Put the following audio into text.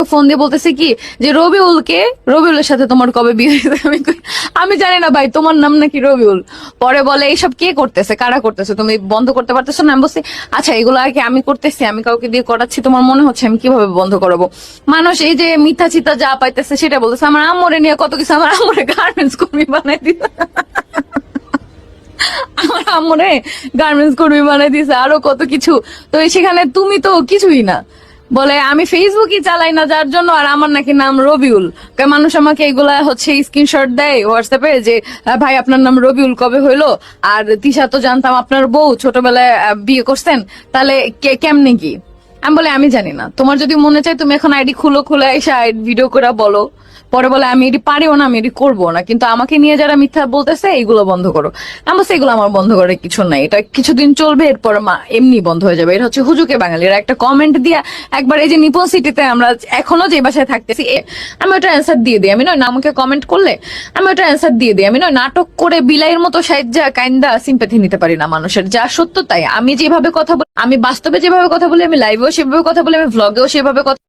Phone দিয়ে বলতেছে কি যে রবিউলের সাথে তোমার কবে বিয়ে হয়েছে? আমি জানি না ভাই, তোমার নাম নাকি রবিউল। পরে বলে এইসব কে করতেছে, কারা করতেছে, তুমি বন্ধ করতে পারতেছো না? আমি বলছি আচ্ছা এগুলো আর কি আমি করতেছি, আমি কাউকে দিয়ে করাচ্ছি, তোমার মনে হচ্ছে আমি কিভাবে বন্ধ করাবো? মানুষ এই যে মিথ্যা চিতা যা পাইতেছে সেটা বলতেছে। আমার আম্মুরে নিয়ে কত কিছু, আমার আম্মুরে গার্মেন্টস কর্মী বানাই দিত, আমার আম্মুরে গার্মেন্টস কর্মী বানাই দিছে, আরো কত কিছু। তো সেখানে তুমি তো কিছুই না। বলে আমি ফেসবুকই চালাই না যার জন্য, আর আমার নাকি নাম রবিউল। মানুষ আমাকে এগুলা হচ্ছে স্ক্রিনশট দেয় হোয়াটসঅ্যাপে যে ভাই আপনার নাম রবিউল কবে হইলো? আর তিশা তো জানতাম আপনার বউ ছোটবেলায় বিয়ে করছেন, তাহলে কেমনে কি? আমি বলে আমি জানি না, তোমার যদি মনে চায় তুমি এখন আইডি খুলে এসে ভিডিও করে বলো। পরে বলে আমি এটি পারিও না, আমি এটি করবো না, কিন্তু আমাকে নিয়ে যারা মিথ্যা বলতেছে এগুলো বন্ধ করো। আমি বলছি এগুলো আমার বন্ধ করার কিছু নাই, এটা কিছুদিন চলবে, এরপর এমনি বন্ধ হয়ে যাবে। এটা হচ্ছে হুজুকে বাঙালিরা একটা কমেন্ট দিয়া একবার এই যে নিপন সিটিতে আমরা এখনো যে বাসায় থাকতেছি, আমি ওটা অ্যান্সার দিয়ে দিই। আমি নয় না, আমাকে কমেন্ট করলে আমি ওটা অ্যান্সার দিয়ে দিই। আমি নয় নাটক করে বিলাইয়ের মতো সাহায্য কাইন্দা সিম্পাথি নিতে পারি না মানুষের, যা সত্য তাই। আমি যেভাবে কথা বলি, আমি বাস্তবে যেভাবে কথা বলি, আমি লাইভেও সেভাবে কথা বলি, আমি ভ্লগেও সেভাবে কথা